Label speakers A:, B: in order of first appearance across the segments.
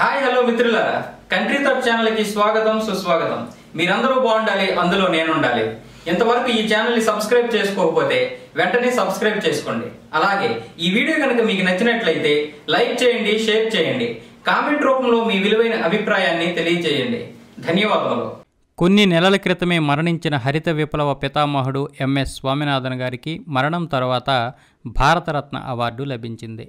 A: Hi hello మిత్రులారా, country thought channel కి స్వాగతం సుస్వాగతం. మీరందరూ బాగుండాలి, అందులో నేను ఉండాలి. ఇంతవరకు ఈ ఛానల్ ని సబ్స్క్రైబ్ చేసుకోకపోతే వెంటనే సబ్స్క్రైబ్ చేసుకోండి. అలాగే ఈ వీడియో కనుక మీకు నచ్చినట్లయితే లైక్ చేయండి, షేర్ చేయండి, కామెంట్ రూపంలో మీ విలువైన అభిప్రాయాన్ని తెలియజేయండి. ధన్యవాదములు.
B: కొన్ని నెలల క్రితమే మరణించిన హరిత విప్లవ పితామహుడు ఎంఎస్ స్వామినాథన్ గారికి మరణం తర్వాత భారతరత్న అవార్డు లభించింది.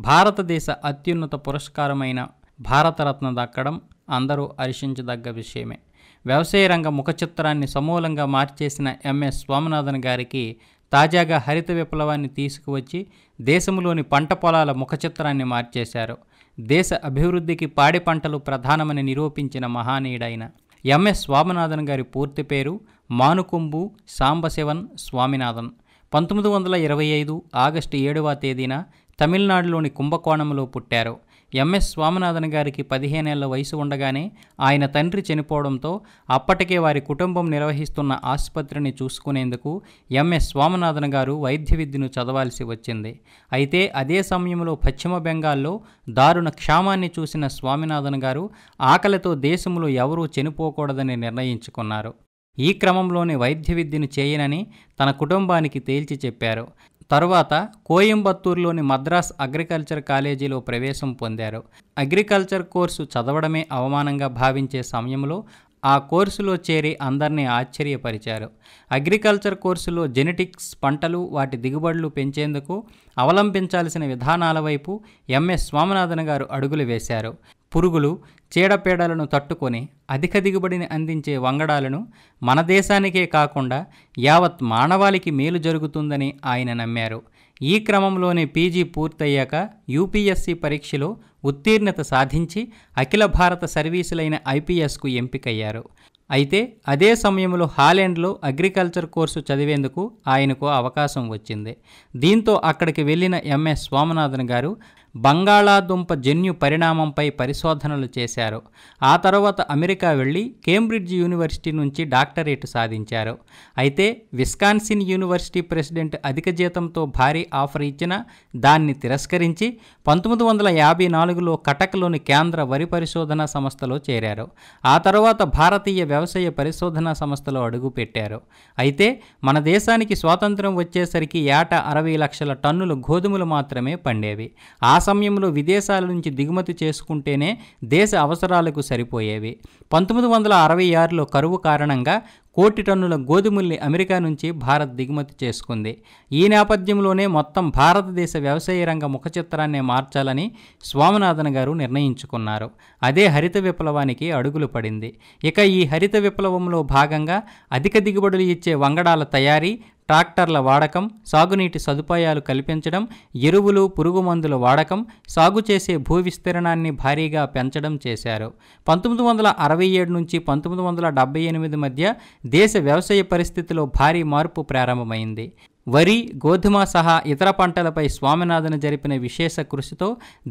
B: భారతదేశ అత్యున్నత పురస్కారమైన భారతరత్న దక్కడం అందరూ హర్షించదగ్గ విషయమే. వ్యవసాయ రంగ ముఖ చిత్రాన్ని సమూలంగా మార్చేసిన ఎంఎస్ స్వామినాథన్ గారికి తాజాగా హరిత విప్లవాన్ని తీసుకువచ్చి దేశంలోని పంట పొలాల ముఖ చిత్రాన్ని మార్చేశారు. దేశ అభివృద్ధికి పాడి పంటలు ప్రధానమని నిరూపించిన మహానీయుడైన ఎంఎస్ స్వామినాథన్ గారి పూర్తి పేరు మానుకొంబు సాంబశివన్ స్వామినాథన్. 1925 ఆగస్టు 7వ తేదీన తమిళనాడులోని కుంభకోణంలో పుట్టారు. ఎంఎస్ స్వామినాథన్ గారికి 15 ఏళ్ల వయసు ఉండగానే ఆయన తండ్రి చనిపోవడంతో అప్పటికే వారి కుటుంబం నిర్వహిస్తున్న ఆసుపత్రిని చూసుకునేందుకు ఎంఎస్ స్వామినాథన్ గారు వైద్య విద్యను చదవాల్సి వచ్చింది. అయితే అదే సమయంలో పశ్చిమ బెంగాల్లో దారుణ క్షామాన్ని చూసిన స్వామినాథన్ గారు ఆకలితో దేశంలో ఎవరూ చనిపోకూడదని నిర్ణయించుకున్నారు. ఈ క్రమంలోనే వైద్య విద్యను చేయనని తన కుటుంబానికి తేల్చి చెప్పారు. తరువాత కోయంబత్తూరులోని మద్రాస్ అగ్రికల్చర్ కాలేజీలో ప్రవేశం పొందారు. అగ్రికల్చర్ కోర్సు చదవడమే అవమానంగా భావించే సమయంలో ఆ కోర్సులో చేరి అందరినీ ఆశ్చర్యపరిచారు. అగ్రికల్చర్ కోర్సులో జెనెటిక్స్, పంటలు, వాటి దిగుబడులు పెంచేందుకు అవలంబించాల్సిన విధానాల వైపు ఎంఎస్ స్వామినాథన్ గారు అడుగులు వేశారు. పురుగులు, చీడపీడలను తట్టుకొని అధిక దిగుబడిని అందించే వంగడాలను మన దేశానికే కాకుండా యావత్ మానవాళికి మేలు జరుగుతుందని ఆయన నమ్మారు. ఈ క్రమంలోనే పీజీ పూర్తయ్యాక యూపీఎస్సీ పరీక్షలో ఉత్తీర్ణత సాధించి అఖిల భారత సర్వీసులైన ఐపీఎస్కు ఎంపికయ్యారు. అయితే అదే సమయంలో హాలెండ్లో అగ్రికల్చర్ కోర్సు చదివేందుకు ఆయనకు అవకాశం వచ్చింది. దీంతో అక్కడికి వెళ్ళిన ఎంఎస్ స్వామినాథన్ గారు బంగాళాదుంప జన్యు పరిణామంపై పరిశోధనలు చేశారు. ఆ తర్వాత అమెరికా వెళ్ళి కేంబ్రిడ్జ్ యూనివర్సిటీ నుంచి డాక్టరేట్ సాధించారు. అయితే విస్కాన్సిన్ యూనివర్సిటీ ప్రెసిడెంట్ అధిక జీతంతో భారీ ఆఫర్ ఇచ్చినా దాన్ని తిరస్కరించి 1954లో కటక్లోని కేంద్ర వరి పరిశోధనా సంస్థలో చేరారు. ఆ తర్వాత భారతీయ వ్యవసాయ పరిశోధనా సంస్థలో అడుగుపెట్టారు. అయితే మన దేశానికి స్వాతంత్రం వచ్చేసరికి ఏటా 60 లక్షల టన్నుల గోధుమలు మాత్రమే పండేవి. ఆ సమయంలో విదేశాల నుంచి దిగుమతి చేసుకుంటేనే దేశ అవసరాలకు సరిపోయేవి. 1966లో కరువు కారణంగా 1 కోటి టన్నుల గోధుమల్ని అమెరికా నుంచి భారత్ దిగుమతి చేసుకుంది. ఈ నేపథ్యంలోనే మొత్తం భారతదేశ వ్యవసాయ రంగ ముఖ చిత్రాన్నే మార్చాలని స్వామినాథన్ గారు నిర్ణయించుకున్నారు. అదే హరిత విప్లవానికి అడుగులు పడింది. ఇక ఈ హరిత విప్లవంలో భాగంగా అధిక దిగుబడులు ఇచ్చే వంగడాల తయారీ, ట్రాక్టర్ల వాడకం, సాగునీటి సదుపాయాలు కల్పించడం, ఎరువులు, పురుగు మందుల వాడకం, సాగు చేసే భూ విస్తీర్ణాన్ని భారీగా పెంచడం చేశారు. 1967 నుంచి 1978 మధ్య దేశ వ్యవసాయ పరిస్థితిలో భారీ మార్పు ప్రారంభమైంది. వరి, గోధుమ సహా ఇతర పంటలపై స్వామినాథన్ జరిపిన విశేష కృషితో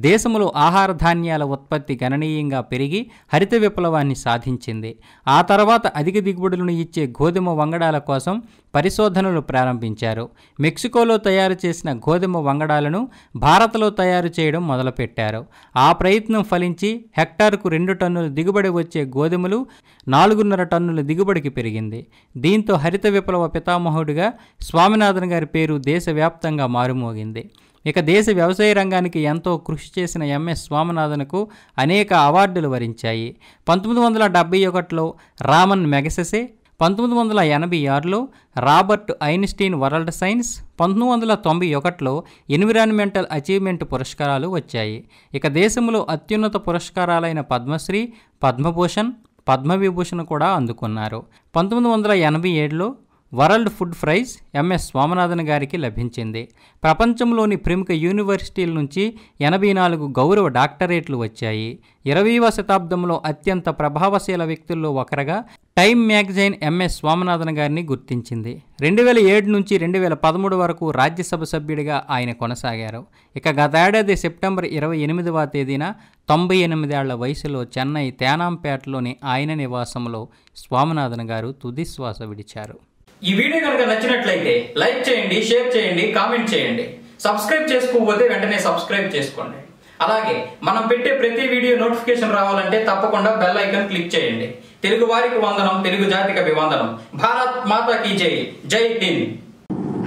B: దేశంలో ఆహార ధాన్యాల ఉత్పత్తి గణనీయంగా పెరిగి హరిత విప్లవాన్ని సాధించింది. ఆ తర్వాత అధిక దిగుబడులను ఇచ్చే గోధుమ వంగడాల కోసం పరిశోధనలు ప్రారంభించారు. మెక్సికోలో తయారు చేసిన గోధుమ వంగడాలను భారత్లో తయారు చేయడం మొదలుపెట్టారు. ఆ ప్రయత్నం ఫలించి హెక్టార్కు 2 టన్నుల దిగుబడి వచ్చే గోధుమలు 4.5 టన్నుల దిగుబడికి పెరిగింది. దీంతో హరిత విప్లవ పితామహుడిగా స్వామినాథన్ గారి పేరు దేశవ్యాప్తంగా మారుమోగింది. ఇక దేశ వ్యవసాయ రంగానికి ఎంతో కృషి చేసిన ఎంఎస్ స్వామినాథన్కు అనేక అవార్డులు వరించాయి. 1971లో రామన్ మెగసెసే, 1986లో రాబర్ట్ ఐన్స్టీన్ వరల్డ్ సైన్స్, 1991లో ఎన్విరాన్మెంటల్ అచీవ్మెంట్ పురస్కారాలు వచ్చాయి. ఇక దేశంలో అత్యున్నత పురస్కారాలైన పద్మశ్రీ, పద్మభూషణ్, పద్మవిభూషణ్ కూడా అందుకున్నారు. 1987లో world food prize MS Swaminathan గారికి లభించింది. ప్రపంచంలోని ప్రముఖ యూనివర్సిటీల నుంచి 84 గౌరవ డాక్టరేట్లు వచ్చాయి. 20వ శతాబ్దంలో అత్యంత ప్రభావశీల వ్యక్తుల్లో ఒకరుగా టైమ్ మ్యాగజైన్ ఎంఎస్ స్వామినాథన్ గారిని గుర్తించింది. 2007 నుంచి 2013 వరకు రాజ్యసభ సభ్యుడిగా ఆయన కొనసాగారు. ఇక గతేడాది సెప్టెంబర్ 28వ తేదీన 98 ఏళ్ల వయసులో చెన్నై తేనాంపేటలోని ఆయన నివాసంలో స్వామినాథన్ గారు తుదిశ్వాస విడిచారు.
A: ఈ వీడియో కనుక నచ్చినట్లయితే లైక్ చేయండి, షేర్ చేయండి, కామెంట్ చేయండి. సబ్స్క్రైబ్ చేసుకోకపోతే వెంటనే సబ్స్క్రైబ్ చేసుకోండి. అలాగే మనం పెట్టే ప్రతి వీడియో నోటిఫికేషన్ రావాలంటే తప్పకుండా బెల్ ఐకాన్ క్లిక్ చేయండి. తెలుగు వారికి వందనం, తెలుగు జాతికి అభివందనం. భారత్ మాతా కీ జై. జై Hind.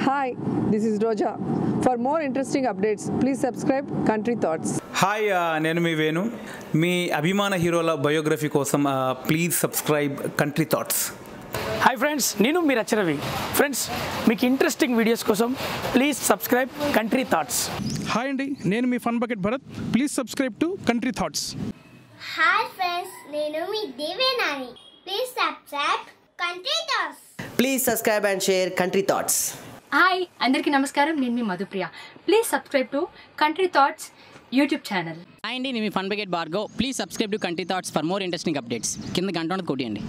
C: Hi, this is Roja. For more interesting updates, please subscribe Country Thoughts.
D: Hi నేను మీ వేణు. మీ అభిమాన హీరోల బయోగ్రఫీ కోసం please subscribe Country Thoughts.
E: Hi friends, నేను మీ రచరవి. ఫ్రెండ్స్, మీకు ఇంట్రెస్టింగ్ వీడియోస్ కోసం please subscribe Country Thoughts.
F: Hi అండి, నేను మీ Fun Bucket Bharath. Please subscribe to Country Thoughts.
G: Hi friends, నేను మీ Devenani. Please subscribe Country Thoughts.
H: Please subscribe and share Country Thoughts.
I: Hi అందరికీ నమస్కారం, నేను మీ Madhupriya. Please subscribe to Country Thoughts YouTube channel.
J: Hi అండి, నేను మీ Fun Bucket Bhargav. Please subscribe to Country Thoughts for more interesting updates. కింద గంట కొట్టియండి.